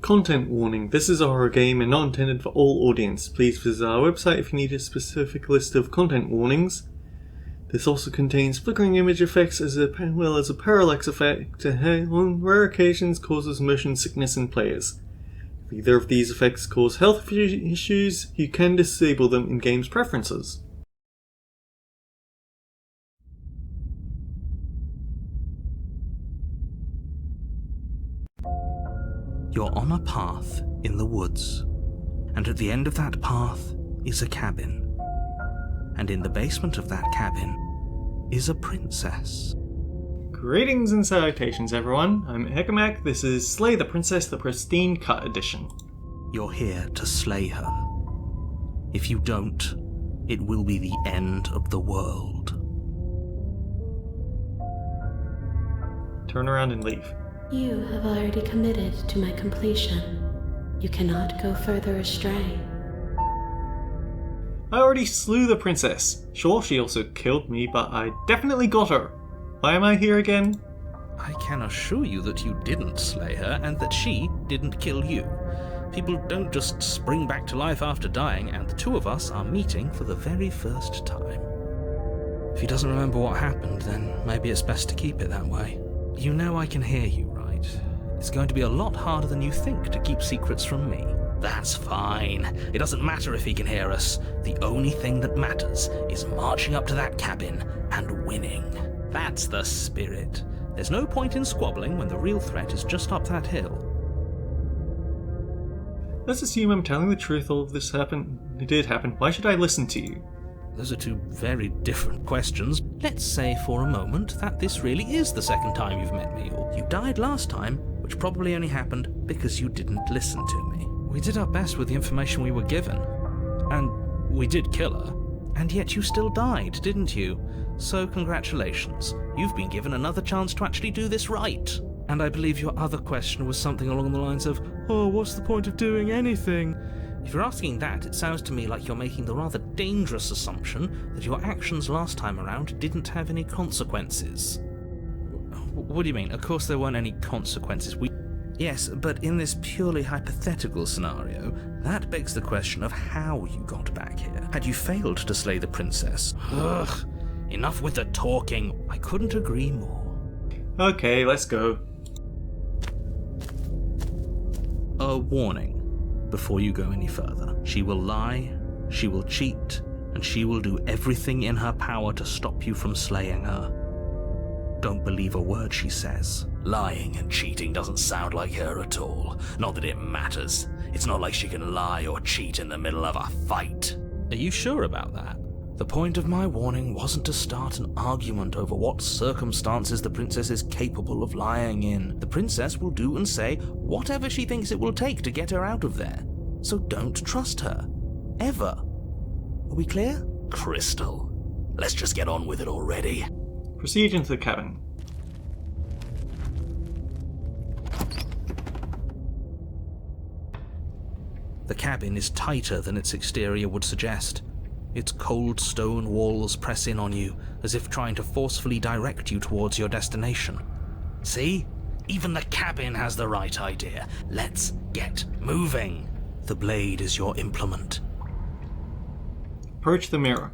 Content warning. This is a horror game and not intended for all audience. Please visit our website if you need a specific list of content warnings. This also contains flickering image effects as well as a parallax effect that on rare occasions causes motion sickness in players. If either of these effects cause health issues, you can disable them in game's preferences. You're on a path in the woods, and at the end of that path is a cabin. And in the basement of that cabin is a princess. Greetings and salutations everyone, I'm Hekamak, this is Slay the Princess the Pristine Cut Edition. You're here to slay her. If you don't, it will be the end of the world. Turn around and leave. You have already committed to my completion. You cannot go further astray. I already slew the princess. Sure, she also killed me, but I definitely got her. Why am I here again? I can assure you that you didn't slay her and that she didn't kill you. People don't just spring back to life after dying, and the two of us are meeting for the very first time. If he doesn't remember what happened, then maybe it's best to keep it that way. You know I can hear you, right? It's going to be a lot harder than you think to keep secrets from me. That's fine. It doesn't matter if he can hear us. The only thing that matters is marching up to that cabin and winning. That's the spirit. There's no point in squabbling when the real threat is just up that hill. Let's assume I'm telling the truth, all of this happened. It did happen. Why should I listen to you? Those are two very different questions. Let's say for a moment that this really is the second time you've met me. You died last time, which probably only happened because you didn't listen to me. We did our best with the information we were given. And we did kill her. And yet you still died, didn't you? So congratulations. You've been given another chance to actually do this right. And I believe your other question was something along the lines of, oh, what's the point of doing anything? If you're asking that, it sounds to me like you're making the rather dangerous assumption that your actions last time around didn't have any consequences. What do you mean? Of course there weren't any consequences. Yes, but in this purely hypothetical scenario, that begs the question of how you got back here. Had you failed to slay the princess? Ugh, enough with the talking. I couldn't agree more. Okay, let's go. A warning. Before you go any further. She will lie, she will cheat, and she will do everything in her power to stop you from slaying her. Don't believe a word she says. Lying and cheating doesn't sound like her at all. Not that it matters. It's not like she can lie or cheat in the middle of a fight. Are you sure about that? The point of my warning wasn't to start an argument over what circumstances the princess is capable of lying in. The princess will do and say whatever she thinks it will take to get her out of there. So don't trust her. Ever. Are we clear? Crystal. Let's just get on with it already. Proceed into the cabin. The cabin is tighter than its exterior would suggest. Its cold stone walls press in on you, as if trying to forcefully direct you towards your destination. See? Even the cabin has the right idea. Let's get moving. The blade is your implement. Approach the mirror.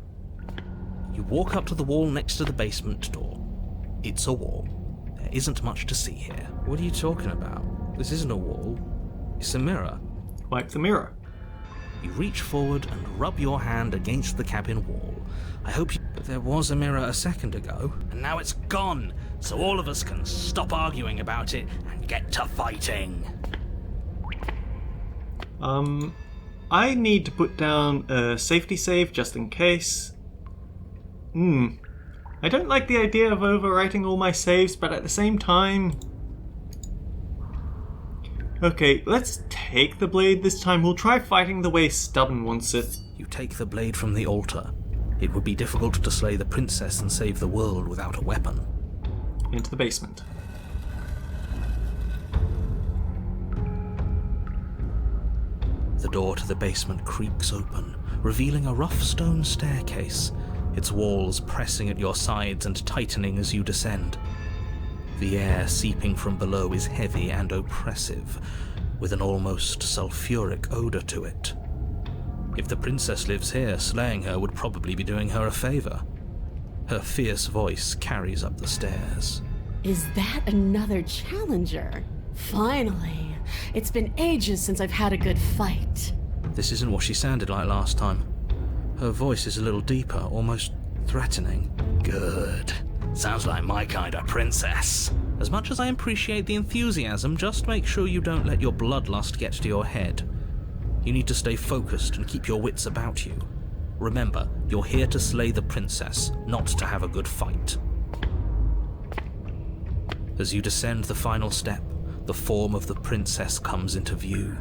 You walk up to the wall next to the basement door. It's a wall. There isn't much to see here. What are you talking about? This isn't a wall. It's a mirror. Wipe the mirror. You reach forward and rub your hand against the cabin wall. I hope you... But there was a mirror a second ago. And now it's gone, so all of us can stop arguing about it and get to fighting. I need to put down a safety save just in case. I don't like the idea of overwriting all my saves, but at the same time... Okay, let's take the blade this time. We'll try fighting the way Stubborn wants it. You take the blade from the altar. It would be difficult to slay the princess and save the world without a weapon. Into the basement. The door to the basement creaks open, revealing a rough stone staircase, its walls pressing at your sides and tightening as you descend. The air seeping from below is heavy and oppressive. with an almost sulfuric odour to it. If the princess lives here, slaying her would probably be doing her a favour. Her fierce voice carries up the stairs. Is that another challenger? Finally. It's been ages since I've had a good fight. This isn't what she sounded like last time. Her voice is a little deeper, almost threatening. Good. Sounds like my kind of princess. As much as I appreciate the enthusiasm, just make sure you don't let your bloodlust get to your head. You need to stay focused and keep your wits about you. Remember, you're here to slay the princess, not to have a good fight. As you descend the final step, the form of the princess comes into view.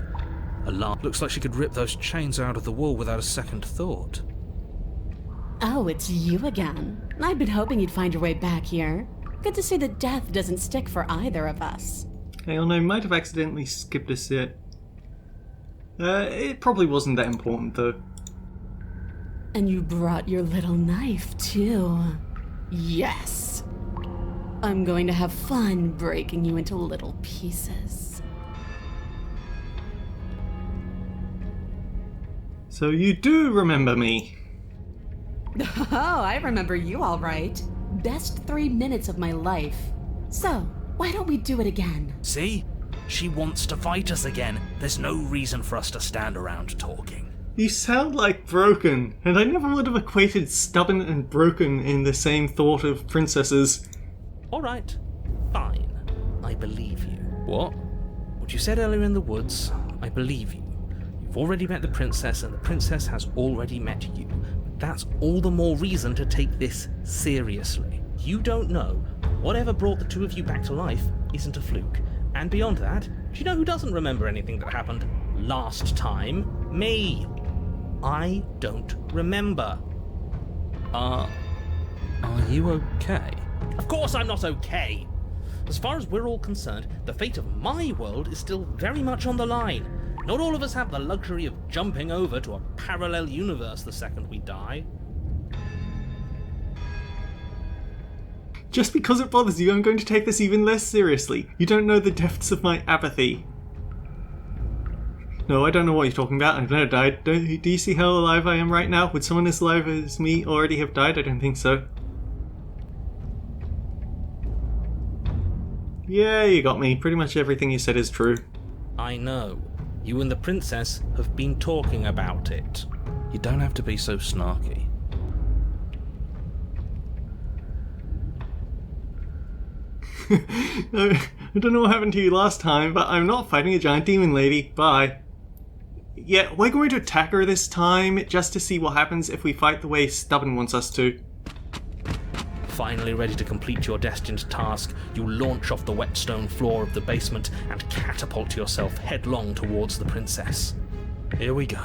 Alarm. Looks like she could rip those chains out of the wall without a second thought. Oh, it's you again. I'd been hoping you'd find your way back here. Good to see that death doesn't stick for either of us. Hey, I might have accidentally skipped a set. It probably wasn't that important, though. And you brought your little knife, too. Yes. I'm going to have fun breaking you into little pieces. So you do remember me? Oh, I remember you all right. Best 3 minutes of my life. So, why don't we do it again? See? She wants to fight us again. There's no reason for us to stand around talking. You sound like broken, and I never would have equated stubborn and broken in the same thought of princesses. Alright, fine. I believe you. What? What you said earlier in the woods, I believe you. You've already met the princess, and the princess has already met you. But that's all the more reason to take this seriously. You don't know. Whatever brought the two of you back to life isn't a fluke. And beyond that, do you know who doesn't remember anything that happened last time? Me. I don't remember. Are you okay? Of course I'm not okay. As far as we're all concerned, the fate of my world is still very much on the line. Not all of us have the luxury of jumping over to a parallel universe the second we die. Just because it bothers you, I'm going to take this even less seriously. You don't know the depths of my apathy. No, I don't know what you're talking about. I've never died. Do you see how alive I am right now? Would someone as alive as me already have died? I don't think so. Yeah, you got me. Pretty much everything you said is true. I know. You and the princess have been talking about it. You don't have to be so snarky. I don't know what happened to you last time, but I'm not fighting a giant demon lady. Bye. Yeah, we're going to attack her this time, just to see what happens if we fight the way Stubborn wants us to. Finally ready to complete your destined task, you launch off the wet stone floor of the basement and catapult yourself headlong towards the princess. Here we go.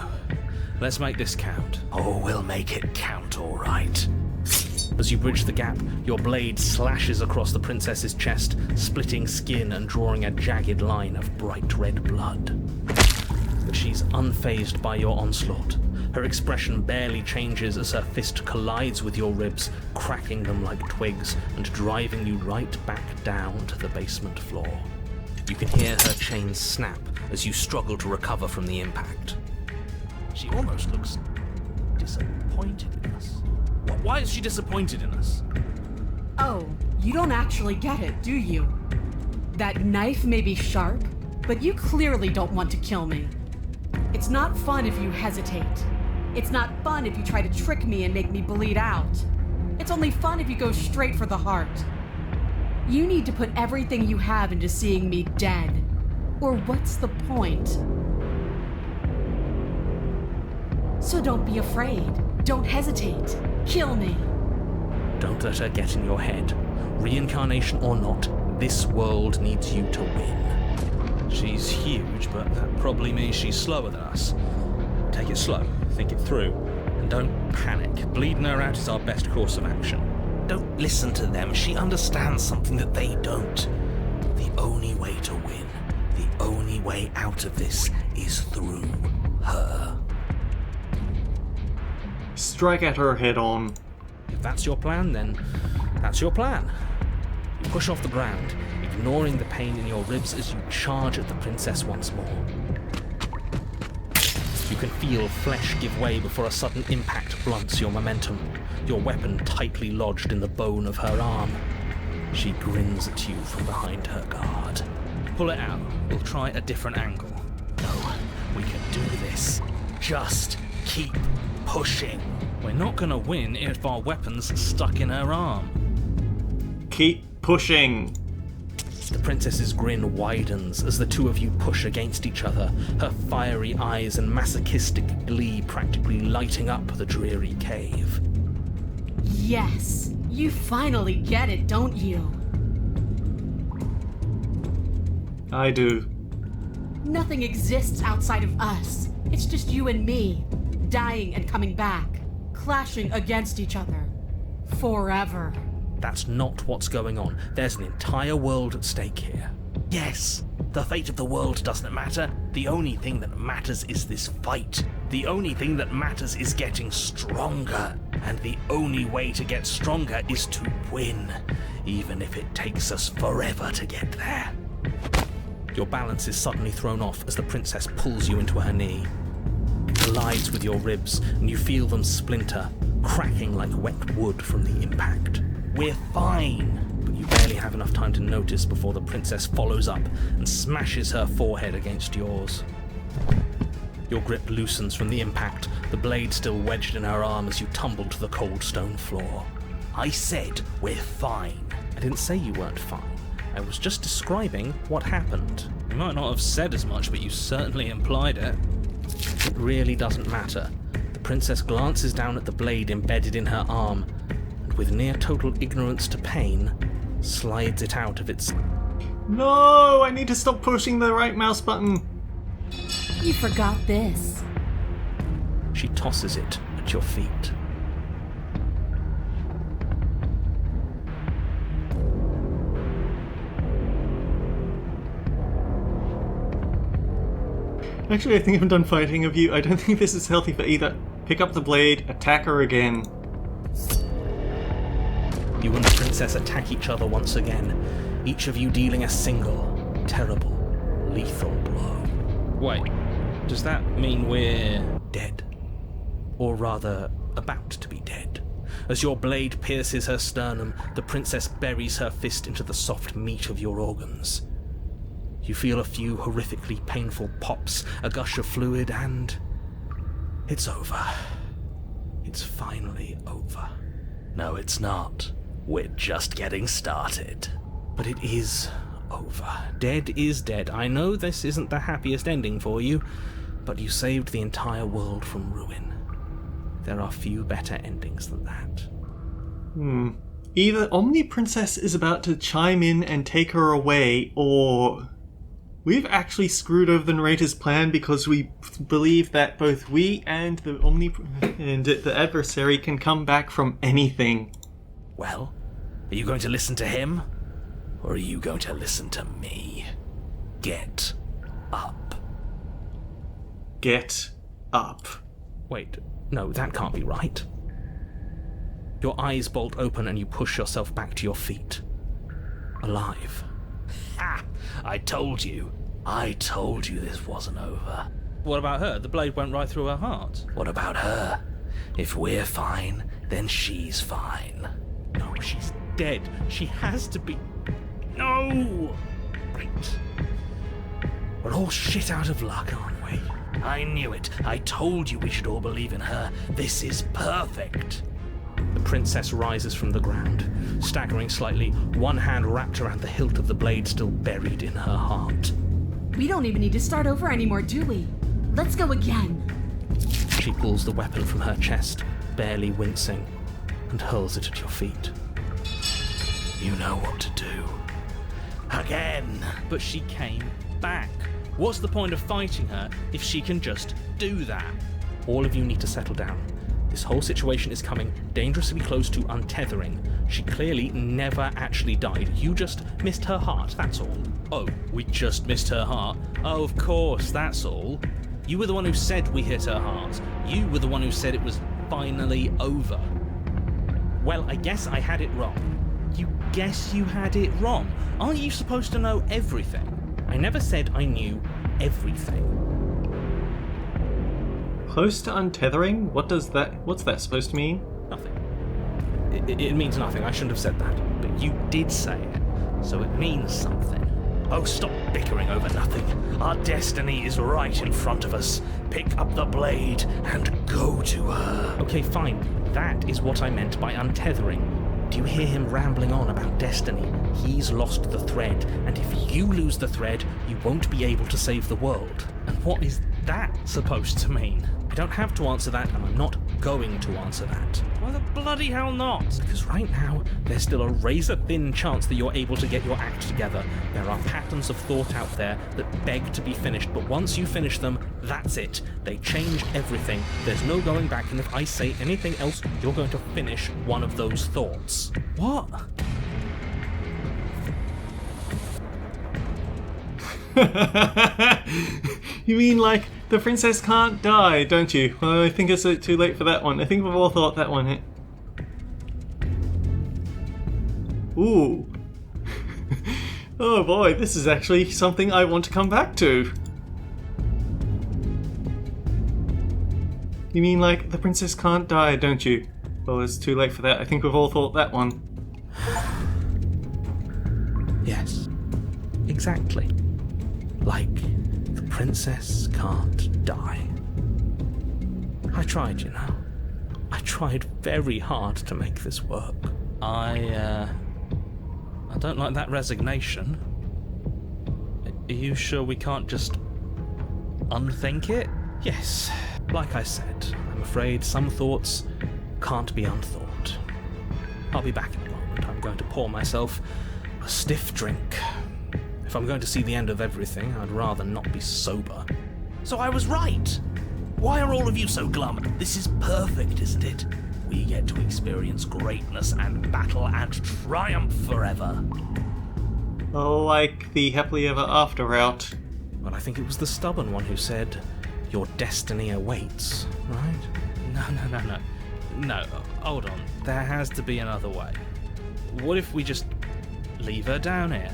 Let's make this count. Oh, we'll make it count, all right. As you bridge the gap, your blade slashes across the princess's chest, splitting skin and drawing a jagged line of bright red blood. But she's unfazed by your onslaught. Her expression barely changes as her fist collides with your ribs, cracking them like twigs and driving you right back down to the basement floor. You can hear her chains snap as you struggle to recover from the impact. She almost looks disappointed in us. Why is she disappointed in us? Oh, you don't actually get it, do you? That knife may be sharp, but you clearly don't want to kill me. It's not fun if you hesitate. It's not fun if you try to trick me and make me bleed out. It's only fun if you go straight for the heart. You need to put everything you have into seeing me dead. Or what's the point? So don't be afraid. Don't hesitate. Kill me. Don't let her get in your head. Reincarnation or not, this world needs you to win. She's huge, but that probably means she's slower than us. Take it slow, think it through, and don't panic. Bleeding her out is our best course of action. Don't listen to them. She understands something that they don't. The only way to win, the only way out of this is through her. Strike at her head on. If that's your plan, then that's your plan. You push off the ground, ignoring the pain in your ribs as you charge at the princess once more. You can feel flesh give way before a sudden impact blunts your momentum, your weapon tightly lodged in the bone of her arm. She grins at you from behind her guard. Pull it out. We'll try a different angle. No, we can do this. Just keep pushing. We're not gonna win if our weapon's stuck in her arm. Keep pushing. The princess's grin widens as the two of you push against each other, her fiery eyes and masochistic glee practically lighting up the dreary cave. Yes, you finally get it, don't you? I do. Nothing exists outside of us. It's just you and me, dying and coming back, clashing against each other. Forever. That's not what's going on. There's an entire world at stake here. Yes, the fate of the world doesn't matter. The only thing that matters is this fight. The only thing that matters is getting stronger. And the only way to get stronger is to win, even if it takes us forever to get there. Your balance is suddenly thrown off as the princess pulls you into her knee. It collides with your ribs, and you feel them splinter, cracking like wet wood from the impact. We're fine. But you barely have enough time to notice before the princess follows up and smashes her forehead against yours. Your grip loosens from the impact, the blade still wedged in her arm as you tumble to the cold stone floor. I said we're fine. I didn't say you weren't fine. I was just describing what happened. You might not have said as much, but you certainly implied it. It really doesn't matter. The princess glances down at the blade embedded in her arm, and with near total ignorance to pain, slides it out of its... No, I need to stop pushing the right mouse button. You forgot this. She tosses it at your feet. Actually, I think I'm done fighting of you. I don't think this is healthy for either. Pick up the blade, attack her again. You and the princess attack each other once again, each of you dealing a single, terrible, lethal blow. Wait, does that mean we're dead? Or rather, about to be dead. As your blade pierces her sternum, the princess buries her fist into the soft meat of your organs. You feel a few horrifically painful pops, a gush of fluid, and... it's over. It's finally over. No, it's not. We're just getting started. But it is over. Dead is dead. I know this isn't the happiest ending for you, but you saved the entire world from ruin. There are few better endings than that. Either Omni Princess is about to chime in and take her away, or we've actually screwed over the narrator's plan because we believe that both we and the the adversary can come back from anything. Well, are you going to listen to him? Or are you going to listen to me? Get up. Get up. Wait, no, that can't be right. Your eyes bolt open and you push yourself back to your feet. Alive. Ha! I told you. I told you this wasn't over. What about her? The blade went right through her heart. What about her? If we're fine, then she's fine. No, she's dead. She has to be... No! Right. We're all shit out of luck, aren't we? I knew it. I told you we should all believe in her. This is perfect. The princess rises from the ground, staggering slightly, one hand wrapped around the hilt of the blade still buried in her heart. We don't even need to start over anymore, do we? Let's go again. She pulls the weapon from her chest, barely wincing, and hurls it at your feet. You know what to do. Again! But she came back. What's the point of fighting her if she can just do that? All of you need to settle down. This whole situation is coming dangerously close to untethering. She clearly never actually died. You just missed her heart, that's all. Oh, we just missed her heart? Oh, of course, that's all. You were the one who said we hit her heart. You were the one who said it was finally over. Well, I guess I had it wrong. You guess you had it wrong. Aren't you supposed to know everything? I never said I knew everything. Close to untethering? What's that supposed to mean? Nothing. It means nothing. I shouldn't have said that. But you did say it, so it means something. Oh, stop bickering over nothing. Our destiny is right in front of us. Pick up the blade and go to her. Okay, fine. That is what I meant by untethering. Do you hear him rambling on about destiny? He's lost the thread, and if you lose the thread, you won't be able to save the world. And what is that supposed to mean? I don't have to answer that, and I'm not going to answer that. Why the bloody hell not? Because right now, there's still a razor-thin chance that you're able to get your act together. There are patterns of thought out there that beg to be finished, but once you finish them, that's it. They change everything. There's no going back, and if I say anything else, you're going to finish one of those thoughts. What? You mean like the princess can't die, don't you? Well, I think it's too late for that one. I think we've all thought that one. Ooh. Oh boy, this is actually something I want to come back to. You mean like the princess can't die, don't you? Well, it's too late for that. I think we've all thought that one. Yes. Exactly. Like, the princess can't die. I tried, you know. I tried very hard to make this work. I don't like that resignation. Are you sure we can't just unthink it? Yes. Like I said, I'm afraid some thoughts can't be unthought. I'll be back in a moment. I'm going to pour myself a stiff drink. If I'm going to see the end of everything, I'd rather not be sober. So I was right. Why are all of you so glum? This is perfect, isn't it? We get to experience greatness and battle and triumph forever. Like the happily ever after route. Well, I think it was the stubborn one who said, your destiny awaits, right? No, hold on. There has to be another way. What if we just leave her down here?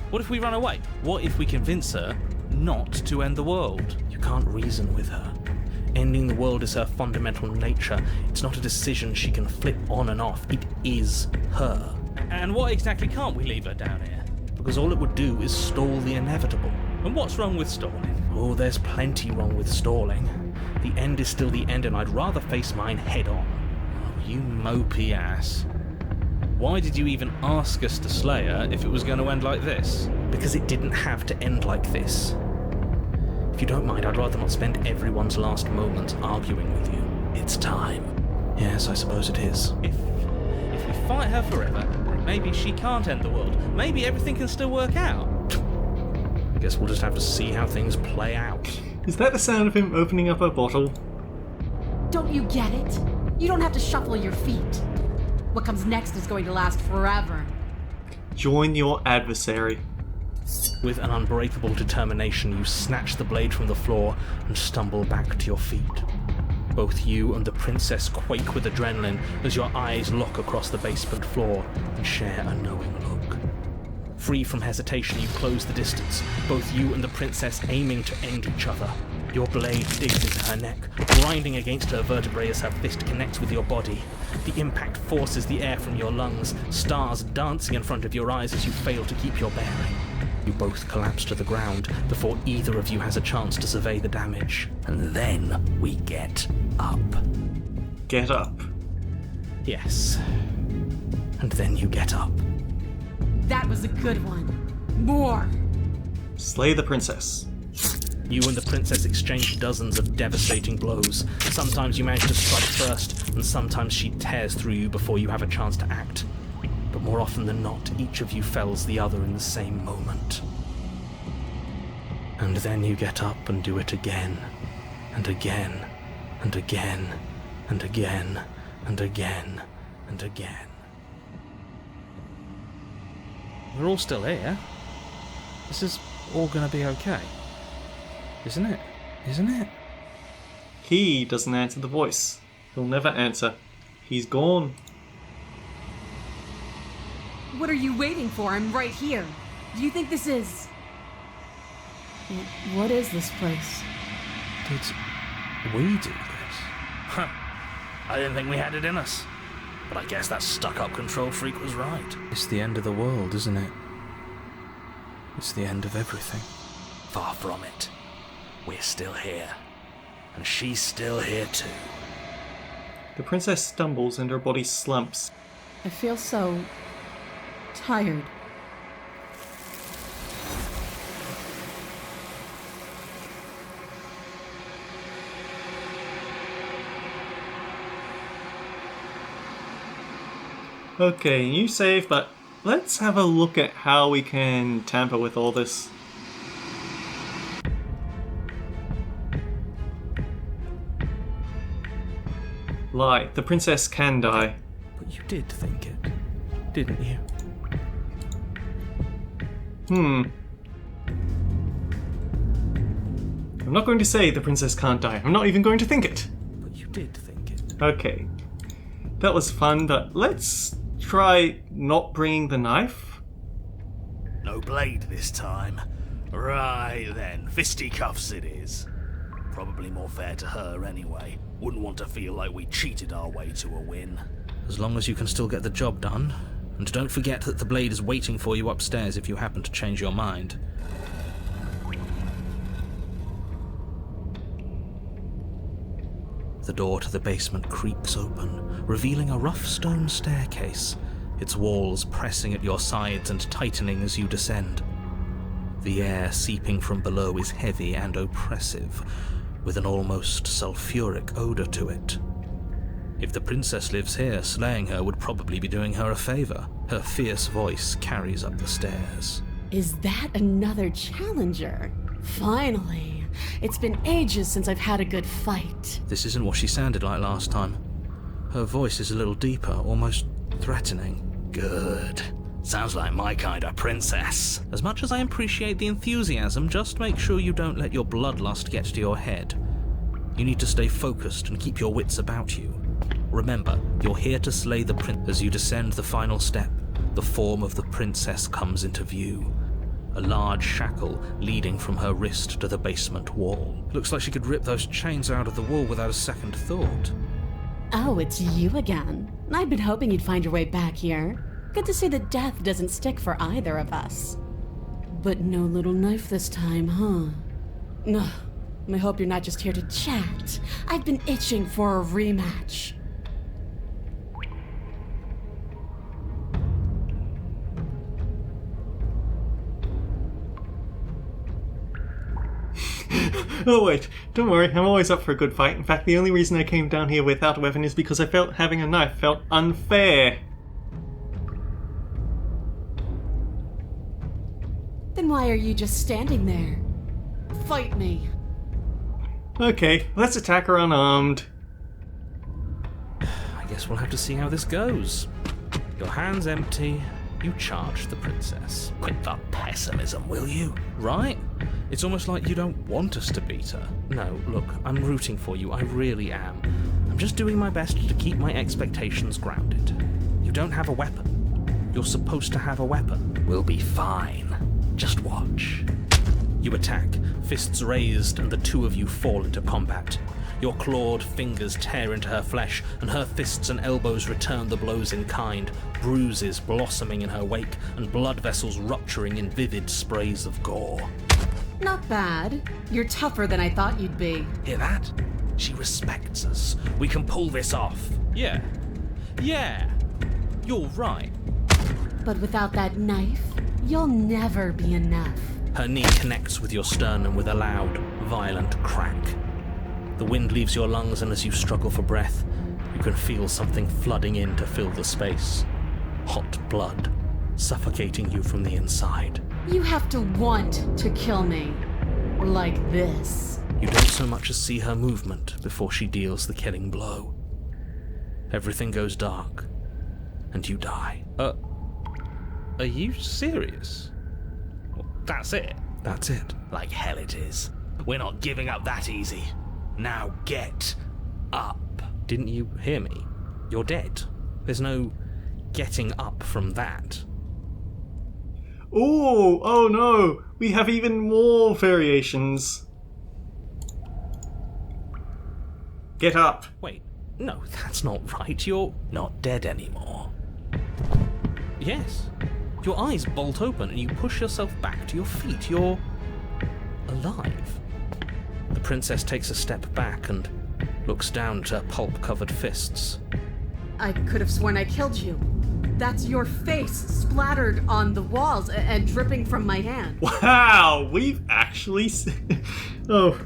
What if we run away? What if we convince her not to end the world? You can't reason with her. Ending the world is her fundamental nature. It's not a decision she can flip on and off. It is her. And why exactly can't we leave her down here? Because all it would do is stall the inevitable. And what's wrong with stalling? Oh, there's plenty wrong with stalling. The end is still the end, and I'd rather face mine head on. Oh, you mopey ass. Why did you even ask us to slay her if it was going to end like this? Because it didn't have to end like this. If you don't mind, I'd rather not spend everyone's last moments arguing with you. It's time. Yes, I suppose it is. If we fight her forever, maybe she can't end the world. Maybe everything can still work out. I guess we'll just have to see how things play out. Is that the sound of him opening up a bottle? Don't you get it? You don't have to shuffle your feet. What comes next is going to last forever. Join your adversary. With an unbreakable determination, you snatch the blade from the floor and stumble back to your feet. Both you and the princess quake with adrenaline as your eyes lock across the basement floor and share a knowing look. Free from hesitation, you close the distance, both you and the princess aiming to end each other. Your blade digs into her neck, grinding against her vertebrae as her fist connects with your body. The impact forces the air from your lungs, stars dancing in front of your eyes as you fail to keep your bearing. You both collapse to the ground before either of you has a chance to survey the damage. And then we get up. Get up. Yes. And then you get up. That was a good one. More! Slay the princess. You and the princess exchange dozens of devastating blows. Sometimes you manage to strike first, and sometimes she tears through you before you have a chance to act. But more often than not, each of you fells the other in the same moment. And then you get up and do it again, and again, and again, and again, and again, and again. We're all still here. This is all gonna be okay. Isn't it? Isn't it? He doesn't answer the voice. He'll never answer. He's gone. What are you waiting for? I'm right here. Do you think this is... What is this place? Did we do this? Huh. I didn't think we had it in us. But I guess that stuck-up control freak was right. It's the end of the world, isn't it? It's the end of everything. Far from it. We're still here. And she's still here too. The princess stumbles and her body slumps. I feel so... tired. Okay, you save, but let's have a look at how we can tamper with all this. Lie, the princess can die. But you did think it, didn't you? I'm not going to say the princess can't die. I'm not even going to think it. But you did think it. Okay. That was fun, but let's try not bringing the knife. No blade this time. Right then, fisticuffs it is. Probably more fair to her anyway. Wouldn't want to feel like we cheated our way to a win. As long as you can still get the job done. And don't forget that the blade is waiting for you upstairs if you happen to change your mind. The door to the basement creaks open, revealing a rough stone staircase, its walls pressing at your sides and tightening as you descend. The air seeping from below is heavy and oppressive, with an almost sulphuric odour to it. If the princess lives here, slaying her would probably be doing her a favour. Her fierce voice carries up the stairs. Is that another challenger? Finally. It's been ages since I've had a good fight. This isn't what she sounded like last time. Her voice is a little deeper, almost threatening. Good. Sounds like my kind of princess. As much as I appreciate the enthusiasm, just make sure you don't let your bloodlust get to your head. You need to stay focused and keep your wits about you. Remember, you're here to slay the prince. As you descend the final step, the form of the princess comes into view. A large shackle leading from her wrist to the basement wall. Looks like she could rip those chains out of the wall without a second thought. Oh, it's you again. I'd been hoping you'd find your way back here. Good to see that death doesn't stick for either of us. But no little knife this time, huh? No, I hope you're not just here to chat. I've been itching for a rematch. Oh wait, don't worry, I'm always up for a good fight. In fact, the only reason I came down here without a weapon is because I felt having a knife felt unfair. Then why are you just standing there? Fight me. Okay, let's attack her unarmed. I guess we'll have to see how this goes. Your hands empty, you charge the princess. Quit the pessimism, will you? Right? It's almost like you don't want us to beat her. No, look, I'm rooting for you, I really am. I'm just doing my best to keep my expectations grounded. You don't have a weapon. You're supposed to have a weapon. We'll be fine. Just watch. You attack, fists raised, and the two of you fall into combat. Your clawed fingers tear into her flesh, and her fists and elbows return the blows in kind, bruises blossoming in her wake, and blood vessels rupturing in vivid sprays of gore. Not bad. You're tougher than I thought you'd be. Hear that? She respects us. We can pull this off. Yeah. You're right. But without that knife, you'll never be enough. Her knee connects with your sternum with a loud, violent crack. The wind leaves your lungs, and as you struggle for breath, you can feel something flooding in to fill the space. Hot blood, suffocating you from the inside. You have to want to kill me. Like this. You don't so much as see her movement before she deals the killing blow. Everything goes dark, and you die. Are you serious? That's it. That's it. Like hell it is. We're not giving up that easy. Now get up. Didn't you hear me? You're dead. There's no getting up from that. Oh no! We have even more variations. Get up. Wait, no, that's not right. You're Not dead anymore. Yes. Your eyes bolt open and you push yourself back to your feet. You're alive. The princess takes a step back and looks down at her pulp-covered fists. I could have sworn I killed you. That's your face splattered on the walls and dripping from my hand. Wow, we've actually... oh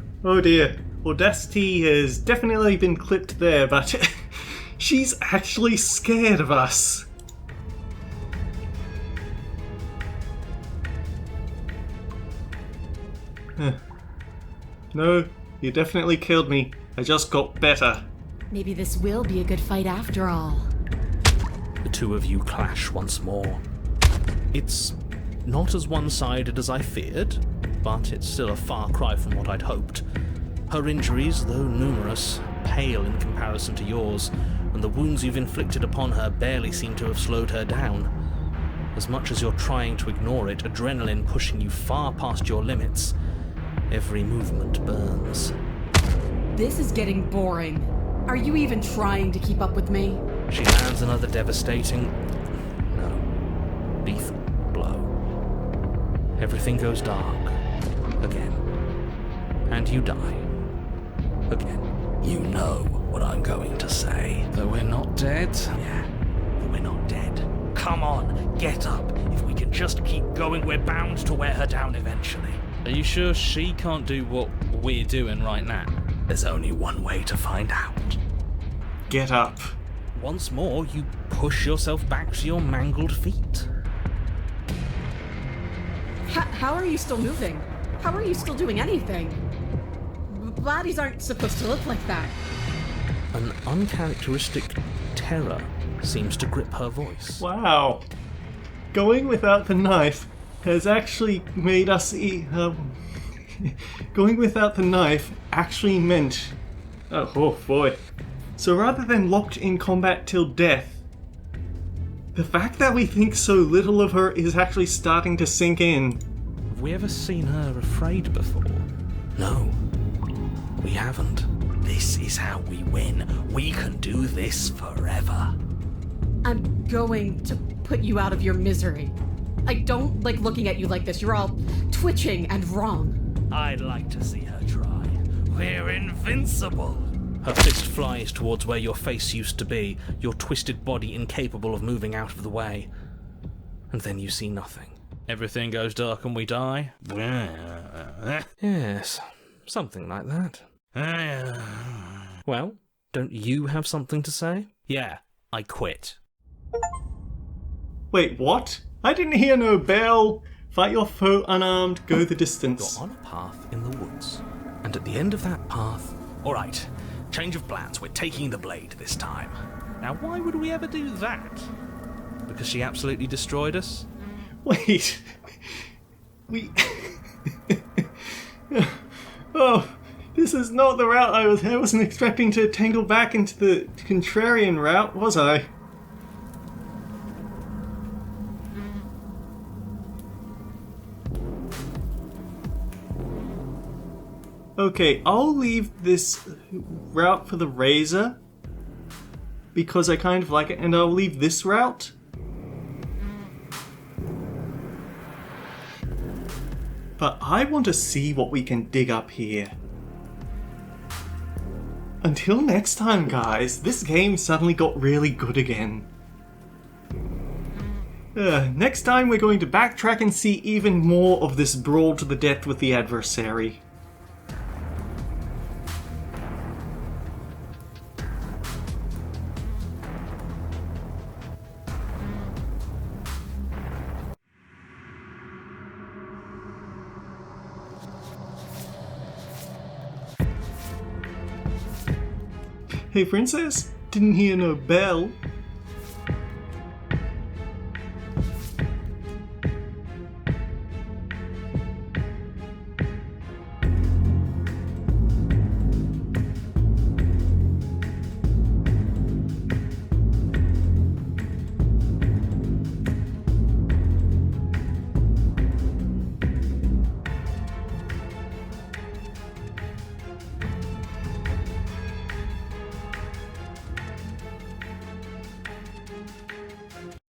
dear. Audacity has definitely been clipped there, but she's actually scared of us. No, you definitely killed me. I just got better. Maybe this will be a good fight after all. The two of you clash once more. It's not as one-sided as I feared, but it's still a far cry from what I'd hoped. Her injuries, though numerous, pale in comparison to yours, and the wounds you've inflicted upon her barely seem to have slowed her down. As much as you're trying to ignore it, adrenaline pushing you far past your limits, every movement burns. This is getting boring. Are you even trying to keep up with me? She lands another devastating, no, lethal blow. Everything goes dark. Again. And you die. Again. You know what I'm going to say. That we're not dead? Yeah, but we're not dead. Come on, get up. If we can just keep going, we're bound to wear her down eventually. Are you sure she can't do what we're doing right now? There's only one way to find out. Get up. Once more, you push yourself back to your mangled feet. How are you still moving? How are you still doing anything? Bodies aren't supposed to look like that. An uncharacteristic terror seems to grip her voice. Wow. Going without the knife has actually made us going without the knife actually meant... Oh boy. So rather than locked in combat till death, the fact that we think so little of her is actually starting to sink in. Have we ever seen her afraid before? No, we haven't. This is how we win. We can do this forever. I'm going to put you out of your misery. I don't like looking at you like this. You're all twitching and wrong. I'd like to see her try. We're invincible. Her fist flies towards where your face used to be, your twisted body incapable of moving out of the way. And then you see nothing. Everything goes dark and we die? Yes, something like that. Well, don't you have something to say? Yeah, I quit. Wait, what? I didn't hear no bell. Fight your foe unarmed, go the distance. You're on a path in the woods, and at the end of that path... Alright, change of plans. We're taking the blade this time. Now why would we ever do that? Because she absolutely destroyed us? Wait. We... Oh, this is not the route I wasn't expecting to tangle back into the contrarian route, was I? Okay, I'll leave this route for the razor because I kind of like it, and I'll leave this route. But I want to see what we can dig up here. Until next time, guys, this game suddenly got really good again. Next time we're going to backtrack and see even more of this brawl to the death with the adversary. Hey princess, didn't hear no bell.